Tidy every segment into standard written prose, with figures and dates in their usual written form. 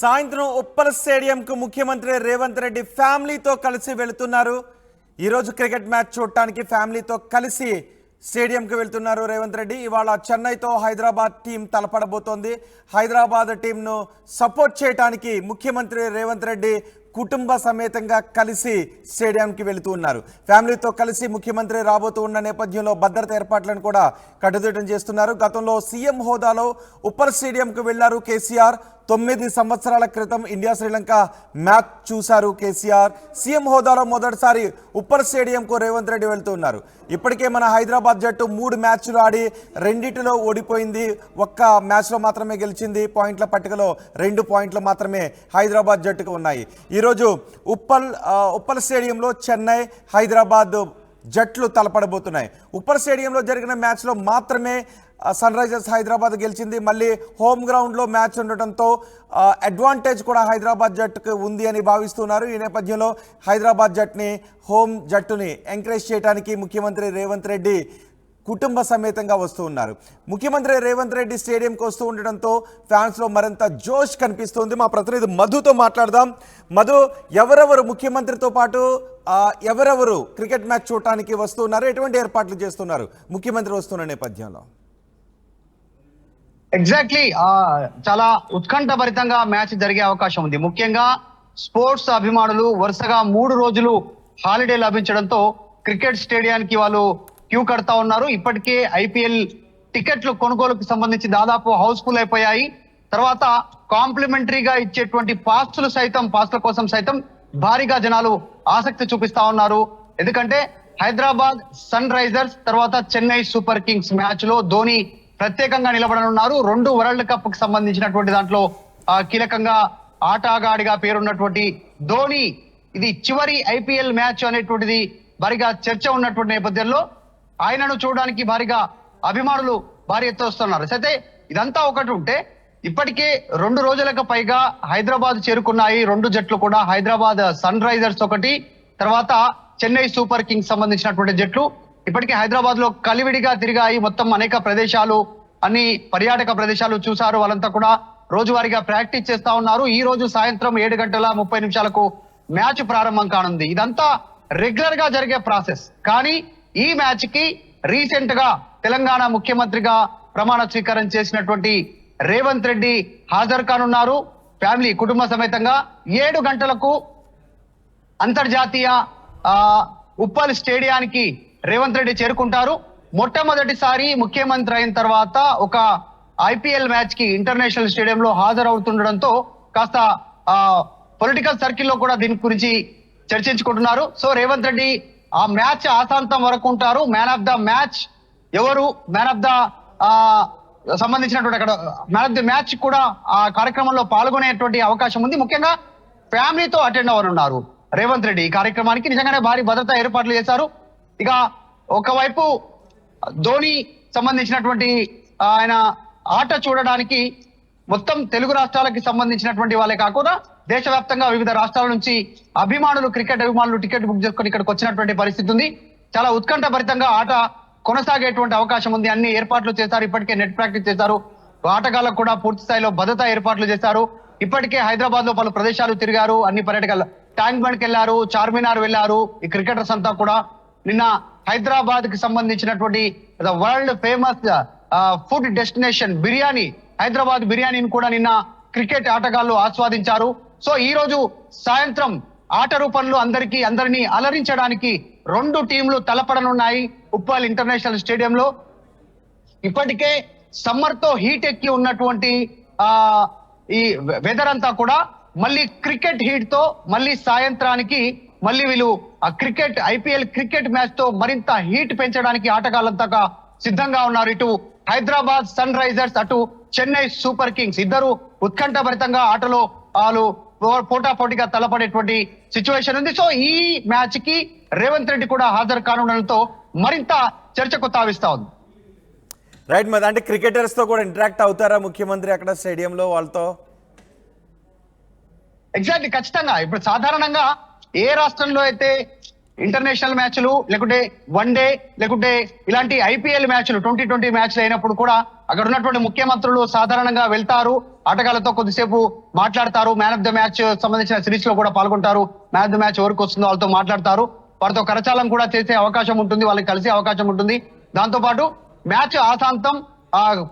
సాయంత్రం ఉప్పల్ స్టేడియంకు ముఖ్యమంత్రి రేవంత్ రెడ్డి ఫ్యామిలీతో కలిసి వెళుతున్నారు. ఈరోజు క్రికెట్ మ్యాచ్ చూడటానికి ఫ్యామిలీతో కలిసి స్టేడియంకి వెళ్తున్నారు రేవంత్ రెడ్డి. ఇవాళ చెన్నైతో హైదరాబాద్ టీం తలపడబోతోంది. హైదరాబాద్ టీంను సపోర్ట్ చేయడానికి ముఖ్యమంత్రి రేవంత్ రెడ్డి కుటుంబ సమేతంగా కలిసి స్టేడియంకి వెళుతూ ఉన్నారు. ఫ్యామిలీతో కలిసి ముఖ్యమంత్రి రాబోతూ ఉన్న నేపథ్యంలో భద్రత ఏర్పాట్లను కూడా కట్టుదిట్టం చేస్తున్నారు. గతంలో సీఎం హోదాలో ఉప్పల్ స్టేడియంకు వెళ్లారు కేసీఆర్. 9 సంవత్సరాల క్రితం ఇండియా శ్రీలంక మ్యాచ్ చూశారు కేసీఆర్. సీఎం హోదాలో మొదటిసారి ఉప్పల్ స్టేడియంకు రేవంత్ రెడ్డి వెళ్తూ ఉన్నారు. ఇప్పటికే మన హైదరాబాద్ జట్టు 3 మ్యాచ్లు ఆడి 2 ఓడిపోయింది. ఒక్క మ్యాచ్లో మాత్రమే గెలిచింది. పాయింట్ల పట్టికలో 2 పాయింట్లు మాత్రమే హైదరాబాద్ జట్టుకు ఉన్నాయి. ఈరోజు ఉప్పల్ స్టేడియంలో చెన్నై హైదరాబాద్ జట్లు తలపడబోతున్నాయి. ఉప్పల్ స్టేడియంలో జరిగిన మ్యాచ్లో మాత్రమే సన్ రైజర్స్ హైదరాబాద్ గెలిచింది. మళ్ళీ హోమ్ గ్రౌండ్లో మ్యాచ్ ఉండటంతో అడ్వాంటేజ్ కూడా హైదరాబాద్ జట్టుకు ఉంది అని భావిస్తున్నారు. ఈ నేపథ్యంలో హైదరాబాద్ జట్టుని ఎంకరేజ్ చేయడానికి ముఖ్యమంత్రి రేవంత్ రెడ్డి కుటుంబ సమేతంగా వస్తూ ఉన్నారు. ముఖ్యమంత్రి రేవంత్ రెడ్డి స్టేడియంకి వస్తూ ఉండడంతో ఫ్యాన్స్లో మరింత జోష్ కనిపిస్తుంది. మా ప్రతినిధి మధుతో మాట్లాడదాం. మధు, ఎవరెవరు ముఖ్యమంత్రితో పాటు ఎవరెవరు క్రికెట్ మ్యాచ్ చూడటానికి వస్తున్నారు? ఎటువంటి ఏర్పాట్లు చేస్తున్నారు ముఖ్యమంత్రి వస్తున్న నేపథ్యంలో? ఎగ్జాక్ట్లీ చాలా ఉత్కంఠభరితంగా మ్యాచ్ జరిగే అవకాశం ఉంది. ముఖ్యంగా స్పోర్ట్స్ అభిమానులు వరుసగా 3 రోజులు హాలిడే లభించడంతో క్రికెట్ స్టేడియానికి వాళ్ళు క్యూ కడతా ఉన్నారు. ఇప్పటికే ఐపీఎల్ టికెట్లు కొనుగోలుకు సంబంధించి దాదాపు హౌస్ఫుల్ అయిపోయాయి. తర్వాత కాంప్లిమెంటరీగా ఇచ్చేటువంటి పాస్ల కోసం సైతం భారీగా జనాలు ఆసక్తి చూపిస్తా ఉన్నారు. ఎందుకంటే హైదరాబాద్ సన్ రైజర్స్ తర్వాత చెన్నై సూపర్ కింగ్స్ మ్యాచ్ లో ధోని ప్రత్యేకంగా నిలబడనున్నారు. 2 వరల్డ్ కప్ కి సంబంధించినటువంటి దాంట్లో కీలకంగా ఆటగాడిగా పేరున్నటువంటి ధోని ఇది చివరి ఐపీఎల్ మ్యాచ్ అనేటువంటిది భారీగా చర్చ ఉన్నటువంటి నేపథ్యంలో ఆయనను చూడడానికి భారీగా అభిమానులు భారీ ఎత్తున వస్తున్నారు. అయితే ఇదంతా ఒకటి ఉంటే ఇప్పటికే 2 రోజులకు పైగా హైదరాబాద్ చేరుకున్నాయి 2 జట్లు కూడా. హైదరాబాద్ సన్ రైజర్స్ ఒకటి, తర్వాత చెన్నై సూపర్ కింగ్స్ సంబంధించినటువంటి జట్లు ఇప్పటికే హైదరాబాద్ లో కలివిడిగా తిరిగాయి. మొత్తం అనేక ప్రదేశాలు, అన్ని పర్యాటక ప్రదేశాలు చూశారు. వాళ్ళంతా కూడా రోజువారీగా ప్రాక్టీస్ చేస్తా ఉన్నారు. ఈ రోజు సాయంత్రం 7:30 మ్యాచ్ ప్రారంభం కానుంది. ఇదంతా రెగ్యులర్ గా జరిగే ప్రాసెస్. కానీ ఈ మ్యాచ్ కి రీసెంట్ గా తెలంగాణ ముఖ్యమంత్రిగా ప్రమాణ స్వీకారం చేసినటువంటి రేవంత్ రెడ్డి హాజరు కానున్నారు. ఫ్యామిలీ కుటుంబ సమేతంగా 7 గంటలకు అంతర్జాతీయ ఉప్పల్ స్టేడియానికి రేవంత్ రెడ్డి చేరుకుంటారు. మొట్టమొదటిసారి ముఖ్యమంత్రి అయిన తర్వాత ఒక ఐపీఎల్ మ్యాచ్ కి ఇంటర్నేషనల్ స్టేడియంలో హాజరవుతుండడంతో కాస్త పొలిటికల్ సర్కిల్లో కూడా దీని గురించి చర్చించుకుంటున్నారు. సో రేవంత్ రెడ్డి ఆ మ్యాచ్ ఆశాంతం వరకు ఉంటారు. మ్యాన్ ఆఫ్ ద మ్యాచ్ ఎవరు, మ్యాన్ ఆఫ్ ద సంబంధించినటువంటి అక్కడ మ్యాన్ ఆఫ్ ది మ్యాచ్ కూడా ఆ కార్యక్రమంలో పాల్గొనేటువంటి అవకాశం ఉంది. ముఖ్యంగా ఫ్యామిలీతో అటెండ్ అవ్వనున్నారు రేవంత్ రెడ్డి. ఈ కార్యక్రమానికి నిజంగానే భారీ భద్రతా ఏర్పాట్లు చేశారు. ఇక ఒకవైపు ధోని సంబంధించినటువంటి ఆయన ఆట చూడడానికి మొత్తం తెలుగు రాష్ట్రాలకి సంబంధించినటువంటి వాళ్ళే కాకుండా దేశవ్యాప్తంగా వివిధ రాష్ట్రాల నుంచి క్రికెట్ అభిమానులు టికెట్ బుక్ చేసుకొని ఇక్కడికి వచ్చినటువంటి పరిస్థితి ఉంది. చాలా ఉత్కంఠభరితంగా ఆట కొనసాగేటువంటి అవకాశం ఉంది. అన్ని ఏర్పాట్లు చేశారు. ఇప్పటికే నెట్ ప్రాక్టీస్ చేశారు. ఆటగాళ్లకు కూడా పూర్తి స్థాయిలో భద్రతా ఏర్పాట్లు చేశారు. ఇప్పటికే హైదరాబాద్ లో పలు ప్రదేశాలు తిరిగారు. అన్ని పర్యాటకాలు ట్యాంక్ బండ్ కి వెళ్లారు, చార్మినార్ వెళ్లారు. ఈ క్రికెటర్స్ అంతా కూడా నిన్న హైదరాబాద్ కి సంబంధించినటువంటి world famous food destination biryani, Hyderabad బిర్యానీని కూడా నిన్న క్రికెట్ ఆటగాళ్లు ఆస్వాదించారు. సో ఈ రోజు సాయంత్రం ఆట రూపంలో అందరినీ అలరించడానికి 2 టీంలు తలపడనున్నాయి ఉప్పల్ ఇంటర్నేషనల్ స్టేడియంలో. ఇప్పటికే సమ్మర్ తో హీట్ ఎక్కి ఉన్నటువంటి ఈ వెదర్ అంతా కూడా మళ్ళీ క్రికెట్ హీట్ తో మళ్ళీ సాయంత్రానికి మళ్ళీ వీళ్ళు ఆ ఐపీఎల్ క్రికెట్ మ్యాచ్ తో మరింత హీట్ పెంచడానికి ఆటగాళ్ళంతా సిద్ధంగా ఉన్నారు. ఇటు హైదరాబాద్ సన్ రైజర్స్, అటు చెన్నై సూపర్ కింగ్స్ ఇద్దరు ఉత్కంఠభరితంగా ఆటలో వాళ్ళు పోటాపోటీగా తలపడేటువంటి సిచ్యువేషన్ ఉంది. సో ఈ మ్యాచ్ కి రేవంత్ రెడ్డి కూడా హాజరు కానుండడంతో మరింత చర్చకు తావిస్తా ఉంది. రైట్, మరి అంటే క్రికెటర్స్ తో కూడా ఇంటరాక్ట్ అవుతారా ముఖ్యమంత్రి అక్కడ స్టేడియంలో వాళ్ళతో? ఎగ్జాక్ట్లీ, ఖచ్చితంగా. ఇప్పుడు సాధారణంగా ఏ రాష్ట్రంలో అయితే ఇంటర్నేషనల్ మ్యాచ్లు లేకుంటే 1 డే లేకుంటే ఇలాంటి ఐపీఎల్ మ్యాచ్లు 2020 మ్యాచ్లు అయినప్పుడు కూడా అక్కడ ఉన్నటువంటి ముఖ్యమంత్రులు సాధారణంగా వెళ్తారు, ఆటగాళ్లతో కొద్దిసేపు మాట్లాడతారు, మ్యాన్ ఆఫ్ ద మ్యాచ్ సంబంధించిన సిరీస్ లో కూడా పాల్గొంటారు, మ్యాన్ ఆఫ్ ద మ్యాచ్ ఎవరికి వస్తుందో వాళ్ళతో మాట్లాడతారు, వారితో కరచాలం కూడా చేసే అవకాశం ఉంటుంది, వాళ్ళకి కలిసే అవకాశం ఉంటుంది. దాంతో పాటు మ్యాచ్ ఆశాంతం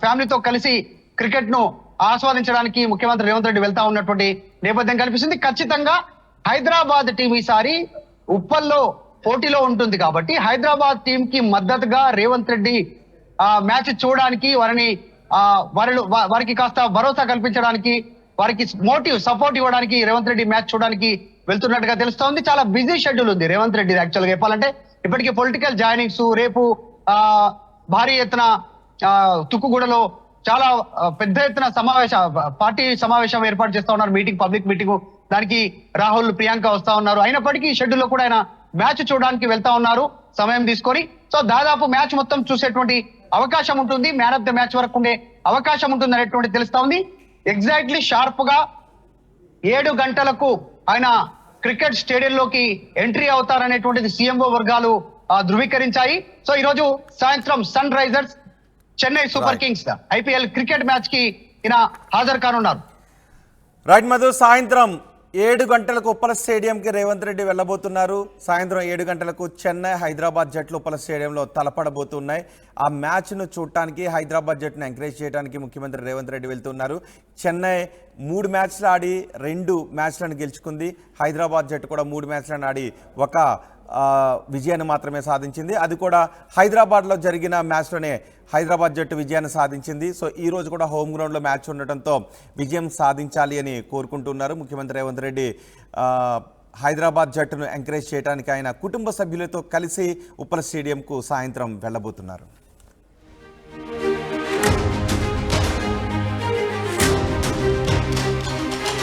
ఫ్యామిలీతో కలిసి క్రికెట్ ను ఆస్వాదించడానికి ముఖ్యమంత్రి రేవంత్ రెడ్డి వెళ్తా ఉన్నటువంటి నేపథ్యం కనిపిస్తుంది. ఖచ్చితంగా హైదరాబాద్ టీం ఈసారి ఉప్పల్లో పోటీలో ఉంటుంది కాబట్టి హైదరాబాద్ టీం కి మద్దతుగా రేవంత్ రెడ్డి మ్యాచ్ చూడడానికి వారికి కాస్త భరోసా కల్పించడానికి, వారికి సపోర్ట్ ఇవ్వడానికి రేవంత్ రెడ్డి మ్యాచ్ చూడడానికి వెళ్తున్నట్టుగా తెలుస్తోంది. చాలా బిజీ షెడ్యూల్ ఉంది రేవంత్ రెడ్డి యాక్చువల్ గా చెప్పాలంటే. ఇప్పటికీ పొలిటికల్ జాయినింగ్స్, రేపు భారీ ఎత్తున తుక్కుగూడలో చాలా పెద్ద ఎత్తున పార్టీ సమావేశం ఏర్పాటు చేస్తా ఉన్నారు, పబ్లిక్ మీటింగ్. దానికి రాహుల్, ప్రియాంక వస్తా ఉన్నారు. అయినప్పటికీ షెడ్యూల్ లో కూడా ఆయన మ్యాచ్ చూడడానికి వెళ్తా ఉన్నారు సమయం తీసుకొని. సో దాదాపు మ్యాచ్ మొత్తం చూసేటువంటి అవకాశం ఉంటుంది, మ్యాన్ ఆఫ్ ద మ్యాచ్ వరకు ఉండే అవకాశం ఉంటుంది అనేటువంటి తెలుస్తా ఉంది. ఎగ్జాక్ట్లీ షార్ప్ గా 7 గంటలకు ఆయన క్రికెట్ స్టేడియంలోకి ఎంట్రీ అవుతారనేటువంటిది సీఎంఓ వర్గాలు ధృవీకరించాయి. సో ఈ రోజు సాయంత్రం Sunrisers Chennai Super Kings IPL cricket match కి ఈయన హాజరు కానున్నారు. రైట్ మధు, సాయంత్రం 7 గంటలకు ఉప్పల స్టేడియంకి రేవంత్ రెడ్డి వెళ్ళబోతున్నారు. సాయంత్రం 7 గంటలకు చెన్నై హైదరాబాద్ జట్లు ఉప్పల స్టేడియంలో తలపడబోతున్నాయి. ఆ మ్యాచ్ను చూడటానికి, హైదరాబాద్ జట్టును ఎంకరేజ్ చేయడానికి ముఖ్యమంత్రి రేవంత్ రెడ్డి వెళ్తున్నారు. చెన్నై 3 మ్యాచ్లు ఆడి 2 మ్యాచ్లను గెలుచుకుంది. హైదరాబాద్ జట్టు కూడా 3 మ్యాచ్లను ఆడి ఒక విజయాన్ని మాత్రమే సాధించింది. అది కూడా హైదరాబాద్లో జరిగిన మ్యాచ్లోనే హైదరాబాద్ జట్టు విజయాన్ని సాధించింది. సో ఈ రోజు కూడా హోమ్ గ్రౌండ్లో మ్యాచ్ ఉండటంతో విజయం సాధించాలి అని కోరుకుంటున్నారు ముఖ్యమంత్రి రేవంత్ రెడ్డి. హైదరాబాద్ జట్టును ఎంకరేజ్ చేయడానికి ఆయన కుటుంబ సభ్యులతో కలిసి ఉప్పల స్టేడియంకు సాయంత్రం వెళ్ళబోతున్నారు.